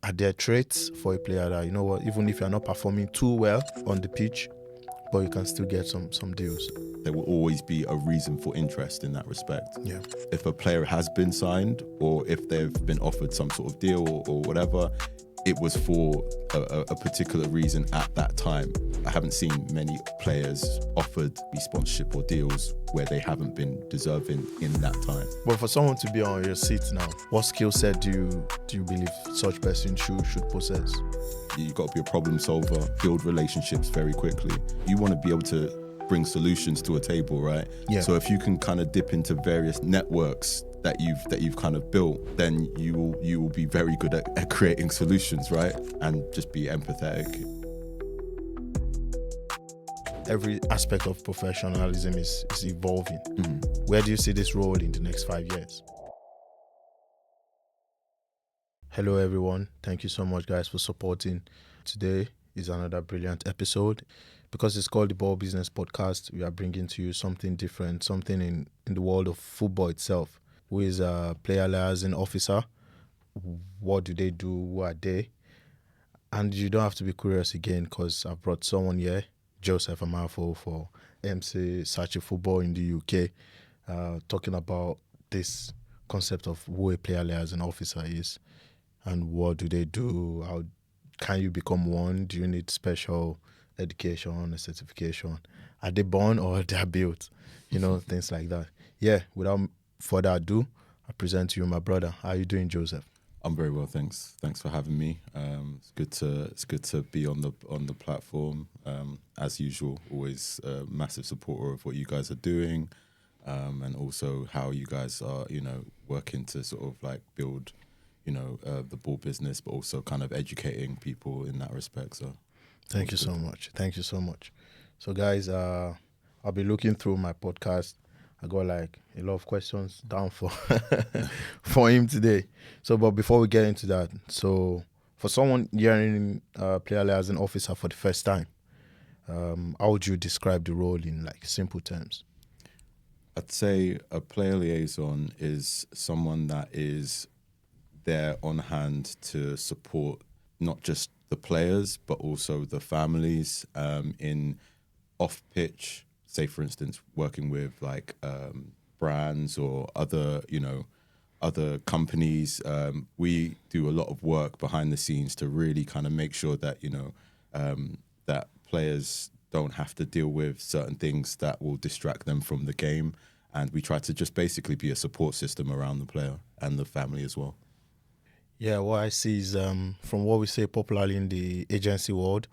are there traits for a player that, you know what, even if you're not performing too well on the pitch, but you can still get some deals? There will always be a reason for interest in that respect. Yeah. If a player has been signed or if they've been offered some sort of deal or whatever, it was for a particular reason at that time. I haven't seen many players offered sponsorship or deals where they haven't been deserving in that time. But for someone to be on your seat now, what skill set do you believe such person should possess? You've got to be a problem solver, build relationships very quickly. You want to be able to bring solutions to a table, right? Yeah. So if you can kind of dip into various networks that you've kind of built, then you will be very good at creating solutions, right? And just be empathetic. Every aspect of professionalism is evolving. Mm-hmm. Where do you see this role in the next 5 years? Hello everyone, thank you so much guys for supporting. Today is another brilliant episode. Because it's called the Ball Business Podcast, we are bringing to you something different, something in the world of football itself. Who is a player liaison officer? What do they do? Who are they? And you don't have to be curious again, because I've brought someone here, Joseph Amafo, for MC Sachi Football in the UK, talking about this concept of who a player liaison officer is and what do they do? How can you become one? Do you need special education, a certification? Are they born or they're built? You know, things like that. Yeah, without further ado, I present to you my brother. How are you doing, Joseph? I'm very well, thanks. Thanks for having me. It's good to be on the platform. As usual, always a massive supporter of what you guys are doing, and also how you guys are, working to sort of like build, the ball business, but also kind of educating people in that respect. So, thank you so much. Thank you so much. So, guys, I'll be looking through my podcast. I got like a lot of questions down for for him today. So, but before we get into that, so for someone hearing player liaison officer for the first time, how would you describe the role in like simple terms? I'd say a player liaison is someone that is there on hand to support not just the players, but also the families in off-pitch, say, for instance, working with like brands or other companies. We do a lot of work behind the scenes to really kind of make sure that, that players don't have to deal with certain things that will distract them from the game. And we try to just basically be a support system around the player and the family as well. Yeah, what I see is from what we say popularly in the agency world,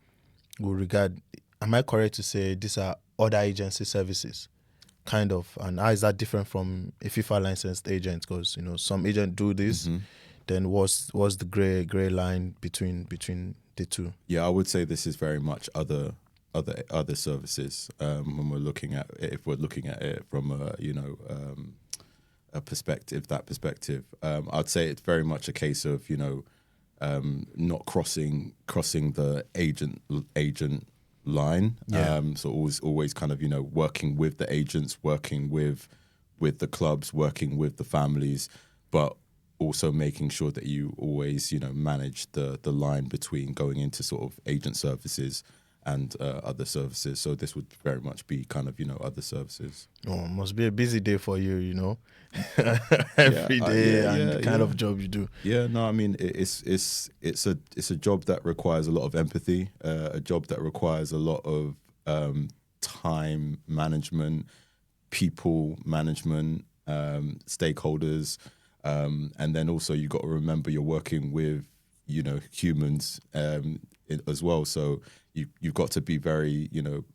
we regard, am I correct to say these are other agency services? Kind of. And how is that different from a FIFA licensed agent? Because, some agents do this, then what's the gray line between the two? Yeah, I would say this is very much other services when we're looking at it, if we're looking at it from a perspective, I'd say it's very much a case of not crossing the agent line. Yeah. So always kind of working with the agents, working with the clubs, working with the families, but also making sure that you always manage the line between going into sort of agent services and other services. So this would very much be kind of other services. Oh, must be a busy day for you, every day and the kind of job you do. Yeah, no, I mean it's a job that requires a lot of empathy, a job that requires a lot of time management, people management, stakeholders, and then also you got to remember you're working with humans as well. So you've got to be very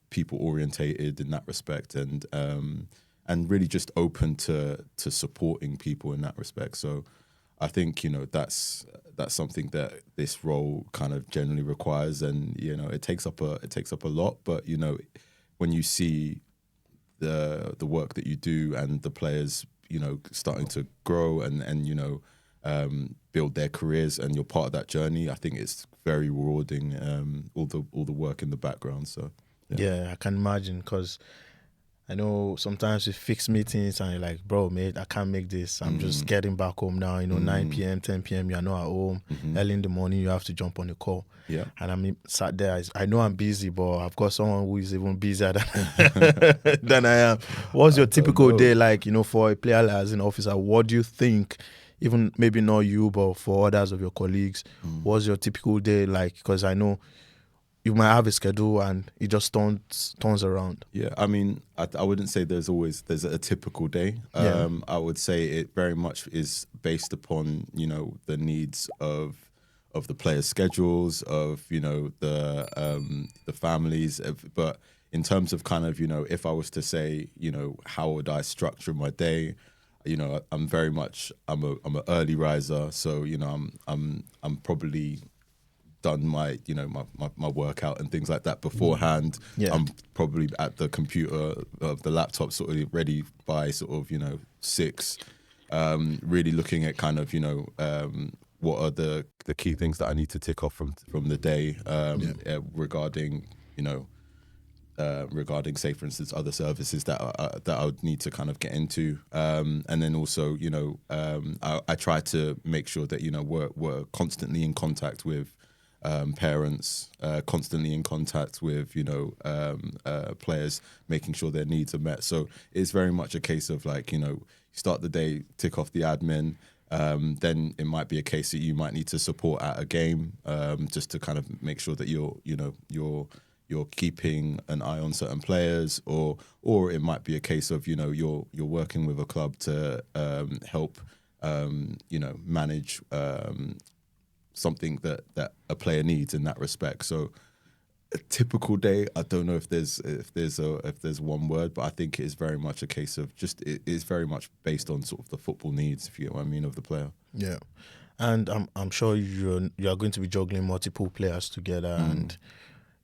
people orientated in that respect, and really just open to supporting people in that respect. So I think that's something that this role kind of generally requires, and it takes up a lot. But when you see the work that you do and the players starting to grow and build their careers, and you're part of that journey, I think it's very rewarding. All the work in the background. So yeah I can imagine, because I know sometimes we fix meetings and you're like, bro, mate, I can't make this. I'm just getting back home now. 9 p.m., 10 p.m., you're not at home. Early in the morning, you have to jump on the call. Yeah. And I'm sat there. I know I'm busy, but I've got someone who is even busier than I am. What's your typical day like, for a player liaison officer? What do you think, even maybe not you, but for others of your colleagues, what's your typical day like? Because I know you might have a schedule and it just turns around. Yeah, I mean, I wouldn't say there's a typical day. I would say it very much is based upon the needs of the players' schedules, of the families. But in terms of kind of if I was to say how would I structure my day, I'm very much I'm an early riser, so I'm probably done my my workout and things like that beforehand. I'm probably at the computer, the laptop, sort of ready by sort of 6. Really looking at kind of what are the key things that I need to tick off from the day, regarding regarding, say, for instance, other services that I would need to kind of get into, and then also I try to make sure that we're constantly in contact with parents, constantly in contact with players, making sure their needs are met. So it's very much a case of like you start the day, tick off the admin. Then it might be a case that you might need to support at a game, just to kind of make sure that you're keeping an eye on certain players, or it might be a case of you're working with a club to help manage something that a player needs in that respect. So a typical day, I don't know if there's one word, but I think it is very much a case of just it is very much based on sort of the football needs, if you know what I mean, of the player. Yeah, and I'm sure you're going to be juggling multiple players together, and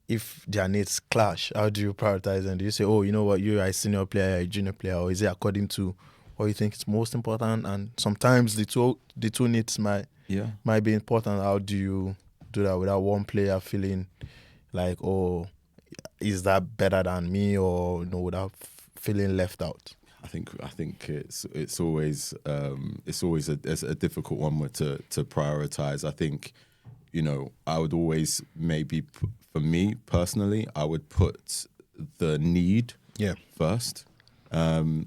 if their needs clash, how do you prioritize them? Do you say, oh, you know what, you're a senior player, you're a junior player, or is it according to what you think is most important? And sometimes the two needs might be important. How do you do that without one player feeling like, oh, is that better than me, or without feeling left out? I think it's always a difficult one to prioritize. I think I would always maybe for me personally, I would put the need first, and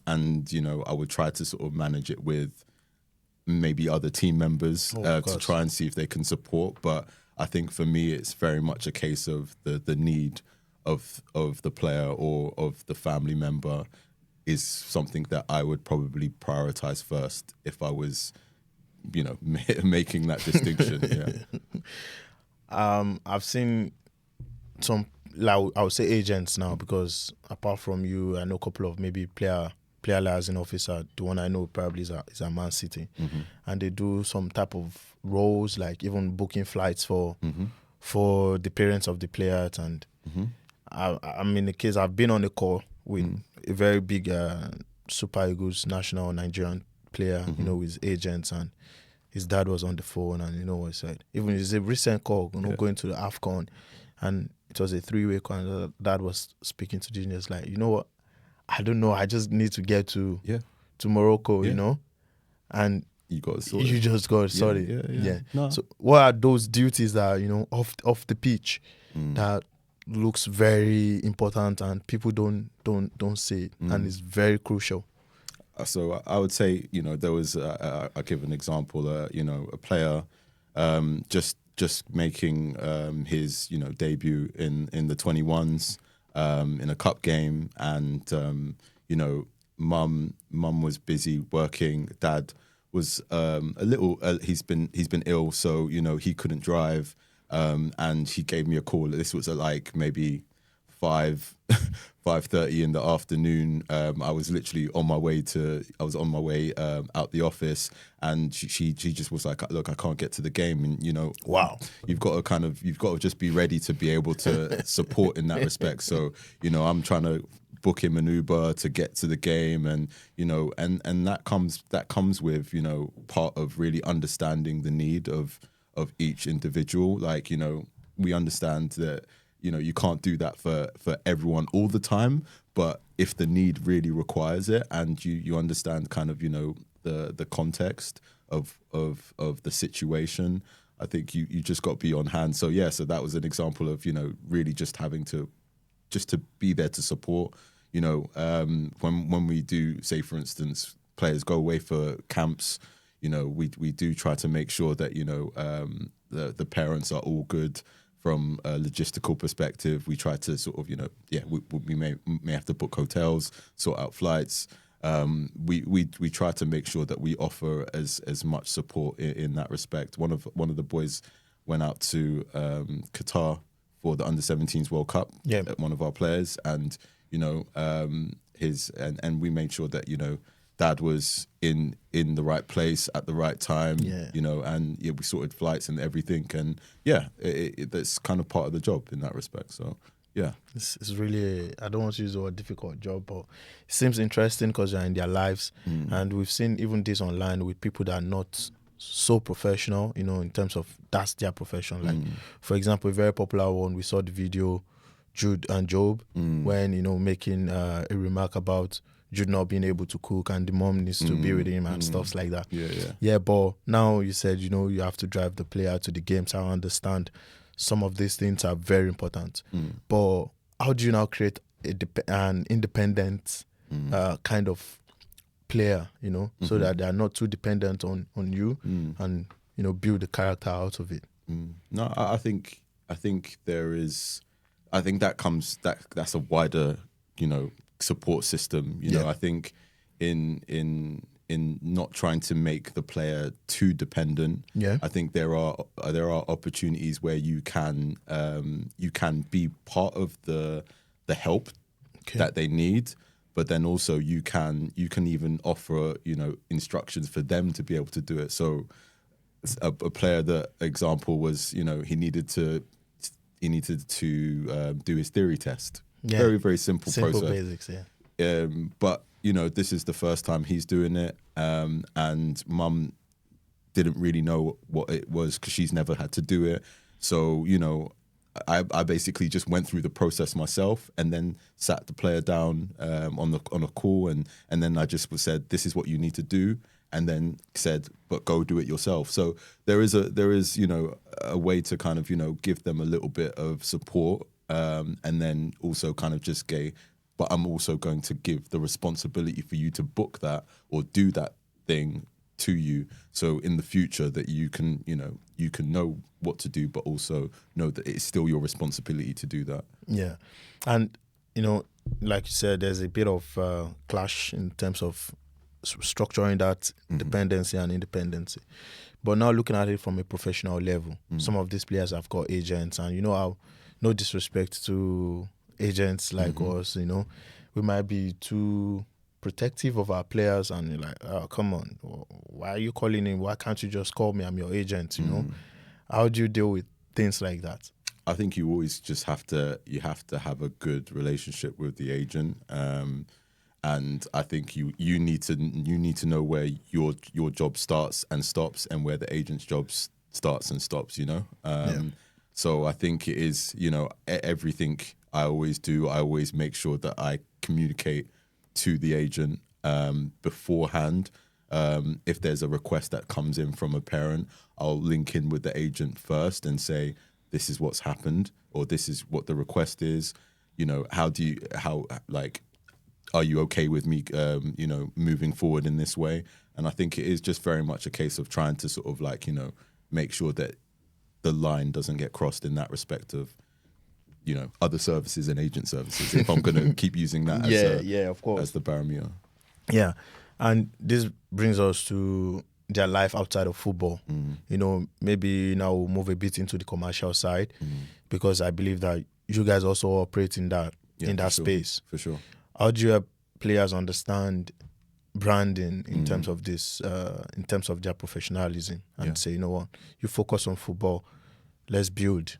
I would try to sort of manage it with maybe other team members to try and see if they can support. But I think for me, it's very much a case of the need of the player or of the family member is something that I would probably prioritize first if I was, making that distinction. I've seen some, like, I would say agents now, because apart from you, I know a couple of maybe player liaison officer. The one I know probably is a Man City, and they do some type of roles, like even booking flights for the parents of the players. And I'm in the case, I've been on a call with a very big Super Eagles national Nigerian player, with his agents, and his dad was on the phone, and what he said. Even it's a recent call, going to the AFCON, and it was a 3-way call, and dad was speaking to Genius like, you know what, I don't know, I just need to get to Morocco, and you just got to sort it. Yeah. No. So what are those duties that off the pitch that looks very important and people don't say it, and it's very crucial? So I would say, there was, I'll give an example, a player just making his, debut in the 21s in a cup game, and, mum was busy working, dad was he's been ill, so, he couldn't drive, and he gave me a call. This was at like maybe 5:30 in the afternoon. I was literally on my way out the office, and she just was like, look, I can't get to the game, and Wow. you've got to just be ready to be able to support in that respect. So I'm trying to book him an Uber to get to the game, and and that comes with part of really understanding the need of each individual. Like we understand that you can't do that for everyone all the time. But if the need really requires it, and you understand kind of the context of the situation, I think you just got to be on hand. So so that was an example of really just having to be there to support. When we do, say for instance, players go away for camps, we do try to make sure that the parents are all good from a logistical perspective. We try to sort of we may have to book hotels, sort out flights. We try to make sure that we offer as much support in that respect. One of the boys went out to Qatar for the under-17s World Cup. Yeah. One of our players, and and we made sure that dad was in the right place at the right time. Yeah. And we sorted flights and everything, and that's kind of part of the job in that respect. So yeah, it's really, I don't want to use the word difficult job, but it seems interesting because you're in their lives. And we've seen even this online with people that are not so professional, in terms of that's their profession. Like, for example, a very popular one, we saw the video, Jude and Job, when, making a remark about Jude not being able to cook and the mom needs to be with him and stuff like that. Yeah, but now you said, you have to drive the player to the games. I understand some of these things are very important. But how do you now create an independent kind of player, so that they are not too dependent on you and, build the character out of it? No, I think there is, I think that's a wider, support system. I think in not trying to make the player too dependent. I think there are opportunities where you can be part of the help that they need, but then also you can even offer instructions for them to be able to do it. So a player, that example was he needed to do his theory test. Very, very simple process. Basics, But this is the first time he's doing it, and mum didn't really know what it was because she's never had to do it. So I basically just went through the process myself, and then sat the player down on a call, and then I just said, this is what you need to do, and then said, but go do it yourself. So there is a way to kind of give them a little bit of support, and then also kind of just but I'm also going to give the responsibility for you to book that or do that thing to you. So in the future that you can know what to do, but also know that it's still your responsibility to do that. Yeah. And, like you said, there's a bit of clash in terms of structuring that dependency and independency. But now looking at it from a professional level, some of these players have got agents, and how, no disrespect to agents like us, we might be too protective of our players, and you're like, oh, come on, why are you calling him? Why can't you just call me? I'm your agent, How do you deal with things like that? I think you always just have to have a good relationship with the agent, and I think you need to know where your job starts and stops, and where the agent's job starts and stops. So I think it is, everything I always do, I always make sure that I communicate to the agent beforehand. If there's a request that comes in from a parent, I'll link in with the agent first and say, this is what's happened, or this is what the request is. Are you okay with me, moving forward in this way? And I think it is just very much a case of trying to sort of make sure that the line doesn't get crossed in that respect of, other services and agent services, if I'm going to keep using that of course, as the barometer. Yeah. And this brings us to their life outside of football. Maybe now we'll move a bit into the commercial side, because I believe that you guys also operate in that space. For sure. How do you help players understand branding in terms of this, in terms of their professionalism, and say, you know what, you focus on football, let's build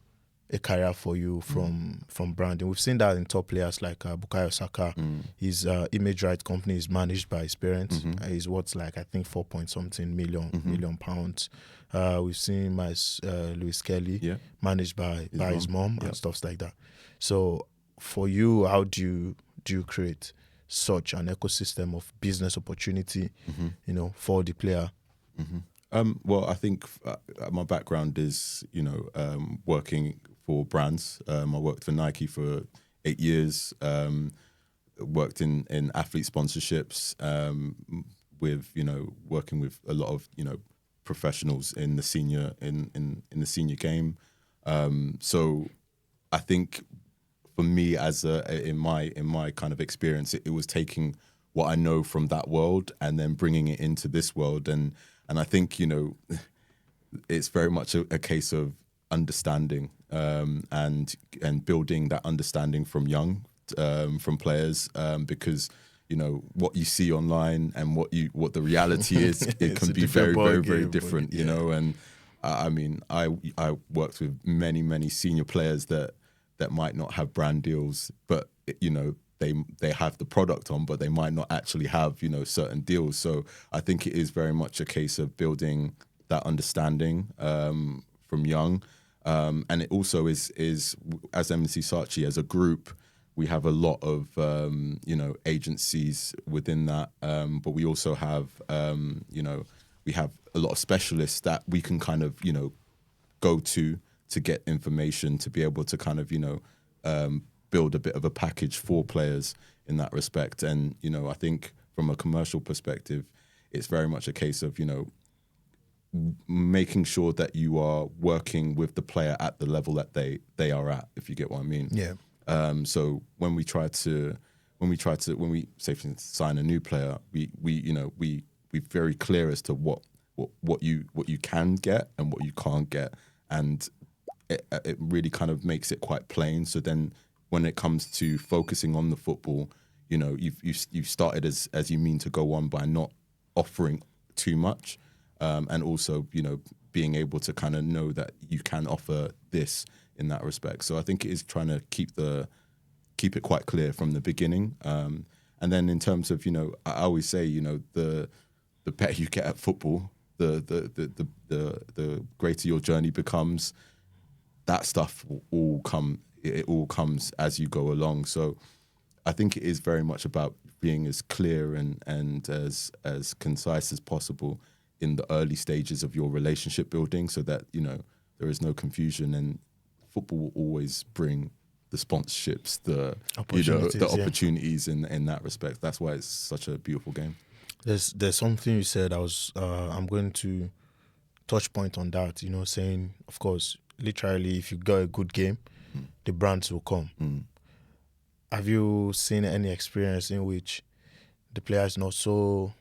a career for you from branding. We've seen that in top players like Bukayo Saka. His image right company is managed by his parents. He's what's like I think 4 point something million pounds. We've seen my Lewis Kelly managed by his mom and stuff like that. So for you, how do you create such an ecosystem of business opportunity, for the player? Well, I think my background is, working for brands. I worked for Nike for 8 years. Worked in athlete sponsorships. With working with a lot of professionals in the senior in the senior game. So I think for me, as in my kind of experience, it was taking what I know from that world and then bringing it into this world, and I think it's very much a case of understanding and building that understanding from young, from players, because what you see online and what the reality is, it can be very, very, very different, and I mean, I worked with many senior players that might not have brand deals, but they have the product on, but they might not actually have certain deals. So I think it is very much a case of building that understanding from young, and it also is as M&C Saatchi, as a group, we have a lot of agencies within that, but we also have we have a lot of specialists that we can kind of go to get information, to be able to kind of build a bit of a package for players in that respect. And I think from a commercial perspective, it's very much a case of making sure that you are working with the player at the level that they are at, if you get what I mean. Yeah. So when we say, for instance, sign a new player, we're very clear as to what you can get and what you can't get, and it really kind of makes it quite plain. So then when it comes to focusing on the football, you've started as you mean to go on, by not offering too much, and also being able to kind of know that you can offer this in that respect. So I think it is trying to keep it quite clear from the beginning, and then in terms of I always say the better you get at football, the greater your journey becomes. That stuff will all comes as you go along. So I think it is very much about being as clear and as concise as possible in the early stages of your relationship building, so that there is no confusion, and football will always bring the sponsorships, the opportunities in that respect. That's why it's such a beautiful game. There's something you said. I'm going to touch point on that. Saying, of course, literally, if you got a good game, the brands will come. Have you seen any experience in which the player is not so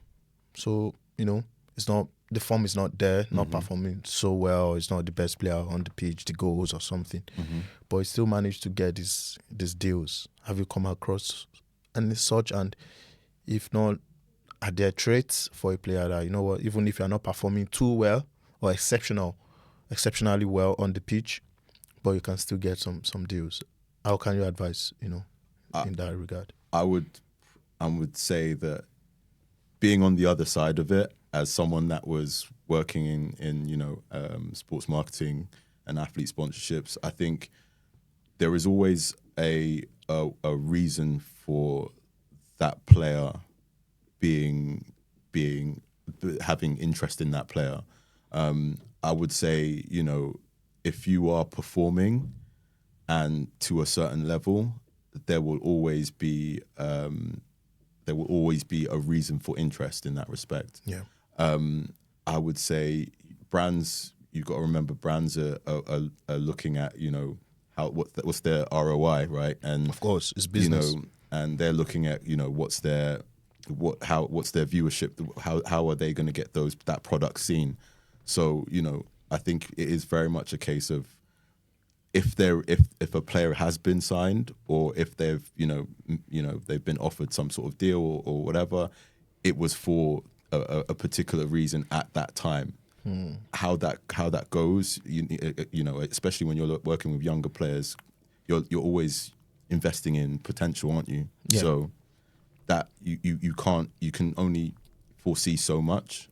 it's not, the form is not there, not performing so well, it's not the best player on the pitch, the goals or something, but he still managed to get these deals? Have you come across any such? And if not, are there traits for a player that, even if you're not performing too well or exceptionally well on the pitch, but you can still get some deals? How can you advise, in that regard? I would say that, being on the other side of it, as someone that was working in sports marketing and athlete sponsorships, I think there is always a reason for that player having interest in that player. I would say, if you are performing and to a certain level, there will always be a reason for interest in that respect. Yeah. I would say brands, you've got to remember, brands are looking at, what's their ROI, right? And of course, it's business. And they're looking at, what's their viewership, how are they going to get that product seen? So, I think it is very much a case of, if a player has been signed, or if they've they've been offered some sort of deal, or whatever, it was for a particular reason at that time. how that goes. You know, especially when you're working with younger players, you're always investing in potential, aren't you? Yeah. So that you can only foresee so much.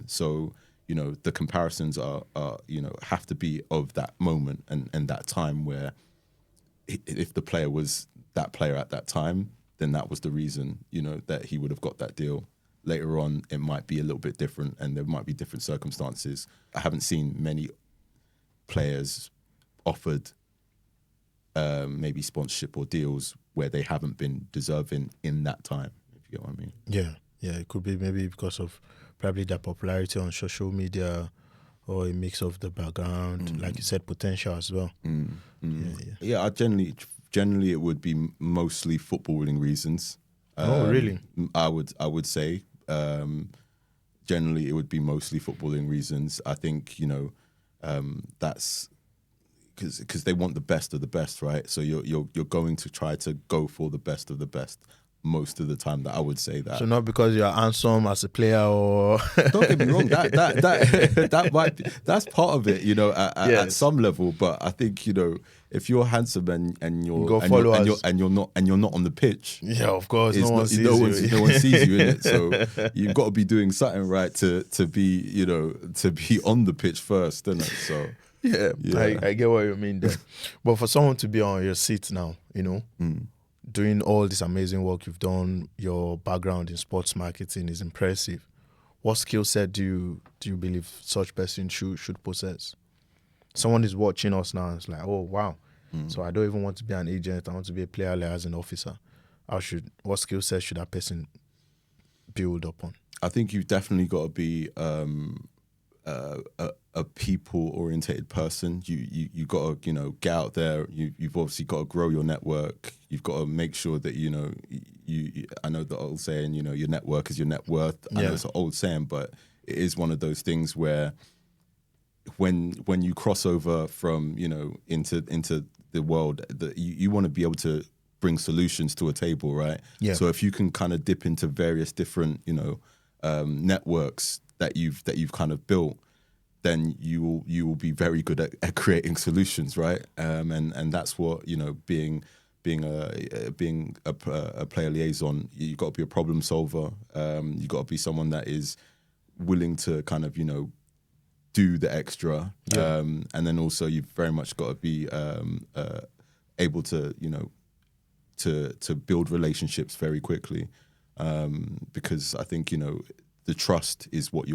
So you know, the comparisons are you know, have to be of that moment and that time where if the player was that player at that time, then that was the reason, you know, that he would have got that deal. Later on, it might be a little bit different, and there might be different circumstances. I haven't seen many players offered maybe sponsorship or deals where they haven't been deserving in that time, if you get what I mean. Yeah, it could be maybe because of probably their popularity on social media, or a mix of the background, like you said, potential as well. Yeah, generally it would be mostly footballing reasons. Oh, really? I would say generally it would be mostly footballing reasons. I think, you know, that's because they want the best of the best, right? So you're going to try to go for the best of the best most of the time. That I would say that. So not because you're handsome as a player, or Don't get me wrong, that might be, that's part of it, you know, at some level. But I think, you know, if you're handsome and you're not on the pitch, yeah, of course, no one sees no you. one sees you in it. So you've got to be doing something right to be, you know, to be on the pitch first, isn't it? So Yeah. I get what you mean there. But for someone to be on your seat now, you know, doing all this amazing work you've done, your background in sports marketing is impressive. What skill set do you believe such person should possess? Someone is watching us now and it's like, oh wow. So I don't even want to be an agent, I want to be a player liaison officer. What skill set should that person build upon? I think you've definitely got to be a people-orientated person. You got to, you know, get out there. You've obviously got to grow your network. You've got to make sure that, you know, I know the old saying, you know, your network is your net worth. I know it's an old saying, but it is one of those things where when you cross over from, you know, into the world, that you want to be able to bring solutions to a table, right? Yeah. So if you can kind of dip into various different, you know, networks that you've kind of built, then you will be very good at creating solutions, right? And that's what, you know, being a player liaison, you've got to be a problem solver. You've got to be someone that is willing to kind of, you know, do the extra. And then also you've very much got to be able to, you know, to build relationships very quickly. Because I think, you know, the trust is what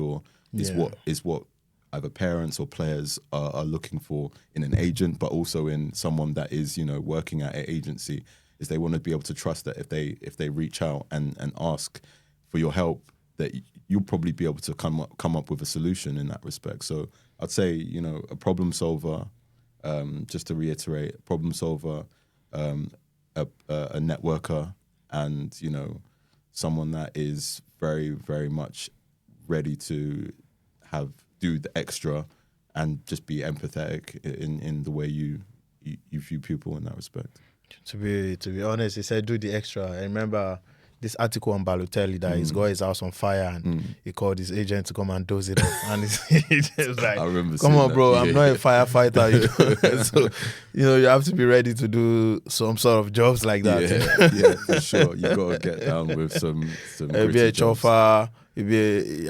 what either parents or players are looking for in an agent, but also in someone that is, you know, working at an agency, is they want to be able to trust that if they reach out and ask for your help, that you'll probably be able to come up with a solution in that respect. So I'd say, you know, a problem solver, just to reiterate, a problem solver, a networker, and, you know, someone that is very, very much ready to do the extra and just be empathetic in the way you view people in that respect. To be honest, he said do the extra. I remember this article on Balotelli that he's got his house on fire and he called his agent to come and dose it off. And he's just like, I remember come on, that. bro, Yeah. I'm not a firefighter. You know? So, you know, you have to be ready to do some sort of jobs like that. Yeah, for sure. You got to get down with some Maybe gritty a jobs. chauffeur, maybe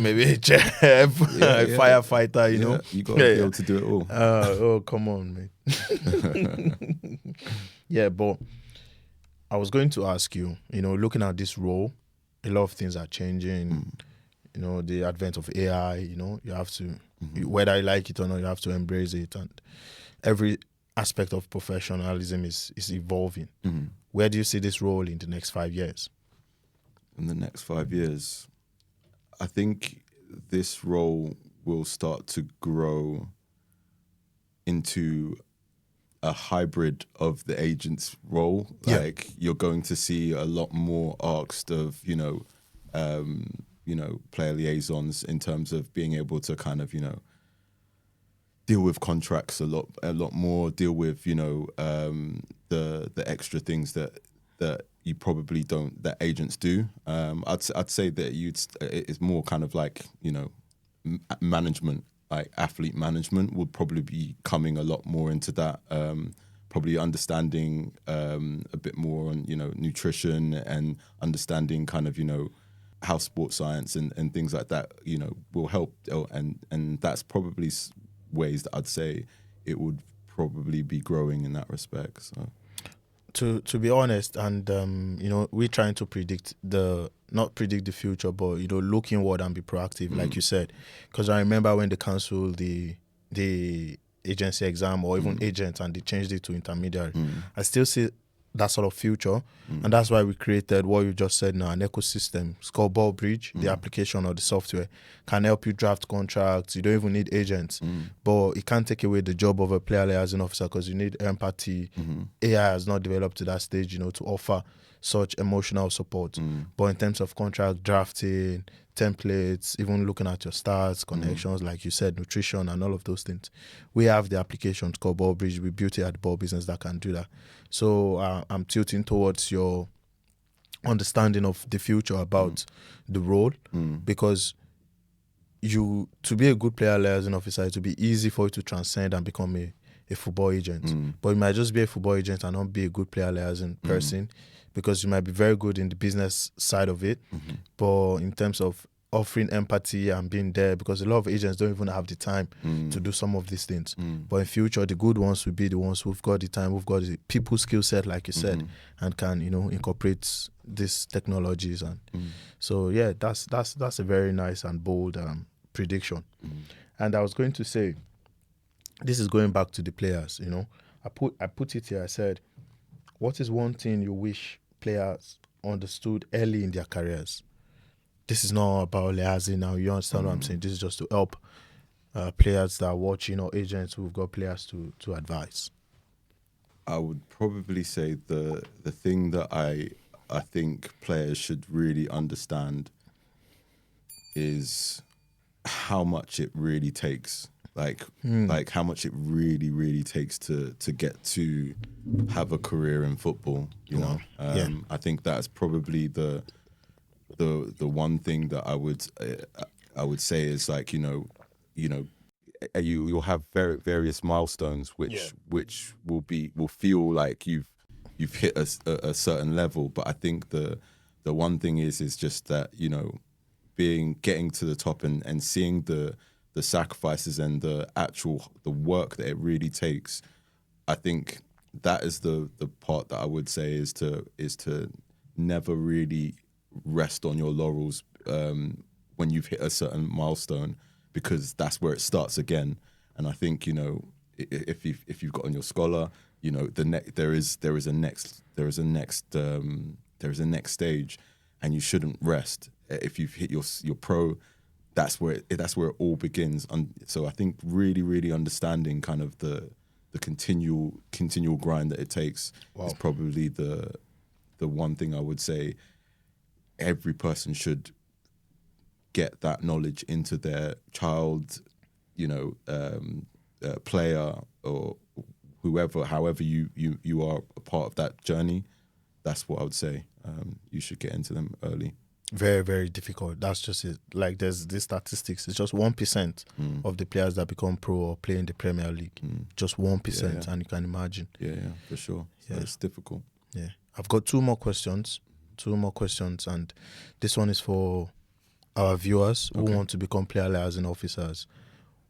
maybe a chef, a firefighter, you know. Yeah, you got to be able to do it all. Oh, come on, man. Yeah, but I was going to ask you, you know, looking at this role, a lot of things are changing. You know, the advent of AI, you know, you have to, whether you like it or not, you have to embrace it. And every aspect of professionalism is evolving. Where do you see this role in the next 5 years? In the next 5 years, I think this role will start to grow into a hybrid of the agent's role. Yeah. Like, you're going to see a lot more arcs of, player liaisons in terms of being able to kind of, you know, deal with contracts a lot more, deal with, you know, the extra things that you probably don't, that agents do. I'd say that it's more kind of like, you know, management, like athlete management, would probably be coming a lot more into that. Probably understanding a bit more on, you know, nutrition and understanding kind of, you know, how sports science and things like that, you know, will help. And that's probably ways that I'd say it would probably be growing in that respect. So. To be honest, and you know, we're trying to not predict the future, but you know, look inward and be proactive, like you said. Because I remember when they canceled the agency exam or even agent, and they changed it to intermediary. I still see that sort of future, and that's why we created what you just said now, an ecosystem. It's called Ball Bridge. The application or the software can help you draft contracts. You don't even need agents, but it can't take away the job of a player liaison officer, because you need empathy. AI has not developed to that stage, you know, to offer such emotional support. But in terms of contract drafting, templates, even looking at your stats, connections, like you said, nutrition and all of those things, we have the applications called Ball Bridge. We built it at Ball Business that can do that. So I'm tilting towards your understanding of the future about the role, because to be a good player liaison officer, it will be easy for you to transcend and become a football agent. But you might just be a football agent and not be a good player liaison person, because you might be very good in the business side of it, but in terms of offering empathy and being there, because a lot of agents don't even have the time to do some of these things. But in future, the good ones will be the ones who've got the time, who've got the people skill set, like you said, and can, you know, incorporate these technologies. And so yeah, that's a very nice and bold prediction. And I was going to say, this is going back to the players. You know, I put it here. I said, what is one thing you wish players understood early in their careers? This is not about liaising now. You understand what I'm saying? This is just to help players that are watching, or agents who've got players to advise. I would probably say the thing that I think players should really understand is how much it really takes. Like how much it really takes to get to have a career in football. You know, I think that's probably the one thing that I would say is, like, you'll have various milestones which will feel like you've hit a certain level, but I think the one thing is just that, you know, getting to the top and seeing the sacrifices and the work that it really takes. I think that is the part that I would say is to never really rest on your laurels when you've hit a certain milestone, because that's where it starts again. And I think, you know, if you've got on your scholar, you know, there is a next stage, and you shouldn't rest. If you've hit your pro, that's where it all begins. And so I think really understanding kind of the continual grind that it takes is probably the one thing I would say every person should get that knowledge into their child, you know, player or whoever, however you are a part of that journey. That's what I would say. You should get into them early. Very, very difficult. That's just it. Like, there's these statistics. It's just 1% of the players that become pro or play in the Premier League. Just 1%, and you can imagine. Yeah, for sure. So it's difficult. Yeah. I've got two more questions, and this one is for our viewers who want to become player liaison officers.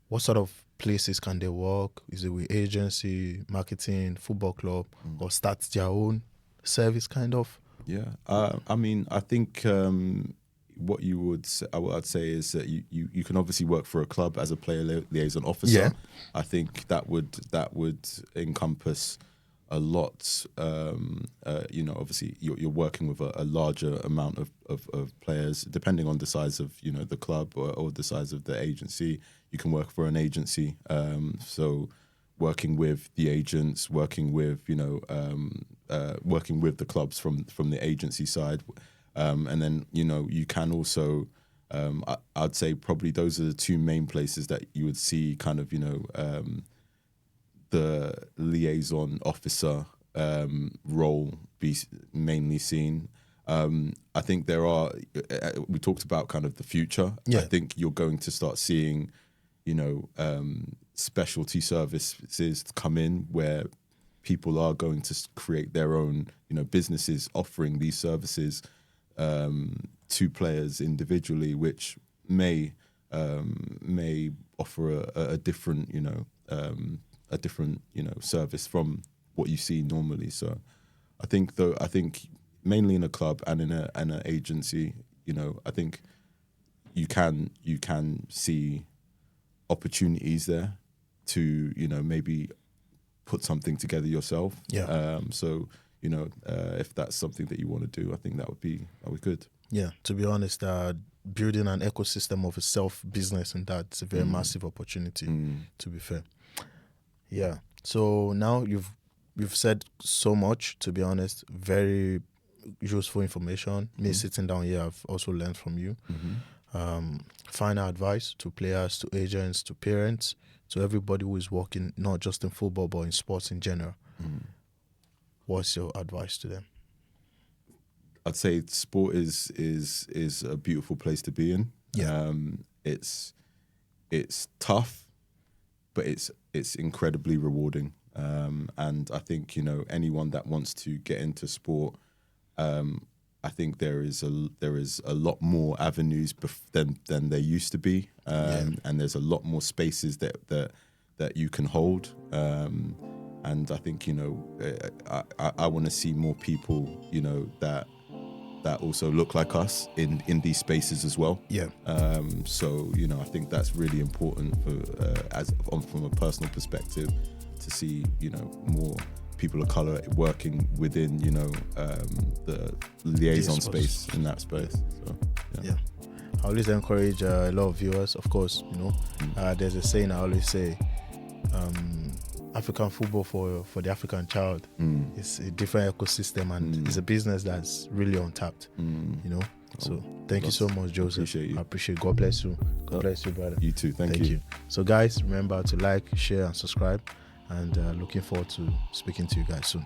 What sort of places can they work? Is it with agency, marketing, football club, or start their own service kind of? Yeah, I mean, I think what I'd say is that you can obviously work for a club as a player liaison officer. Yeah. I think that would encompass a lot. You know, obviously you're working with a larger amount of players, depending on the size of, you know, the club or the size of the agency. You can work for an agency, so working with the agents, working with, you know, working with the clubs from the agency side, and then, you know, you can also, I'd say probably those are the two main places that you would see kind of, you know, the liaison officer role be mainly seen. I think there are. We talked about kind of the future. Yeah. I think you're going to start seeing, specialty services come in where people are going to create their own, businesses offering these services to players individually, which may offer a different, service from what you see normally. So, I think mainly in a club and in an agency, I think you can see opportunities there to maybe put something together yourself. Yeah. So if that's something that you want to do, I think that would be good. Yeah, to be honest, building an ecosystem of a self-business and that's a very massive opportunity, to be fair. Yeah. So now you've said so much, to be honest, very useful information. Me sitting down here, I've also learned from you. Final advice to players, to agents, to parents, to everybody who is working, not just in football, but in sports in general. What's your advice to them? I'd say sport is a beautiful place to be in. Yeah. It's tough, but it's incredibly rewarding. And I think anyone that wants to get into sport, I think there is a lot more avenues than there used to be, and there's a lot more spaces that you can hold. And I think I want to see more people that also look like us in these spaces as well. Yeah. So I think that's really important from a personal perspective to see more people of color working within the liaison space in that space. So yeah. I always encourage a lot of viewers, of course, there's a saying I always say, African football for the African child. It's a different ecosystem and it's a business that's really untapped. So thank you so much, Joseph. I appreciate it. God bless you. God bless you, brother. You too. Thank you. So guys, remember to like, share and subscribe, and looking forward to speaking to you guys soon.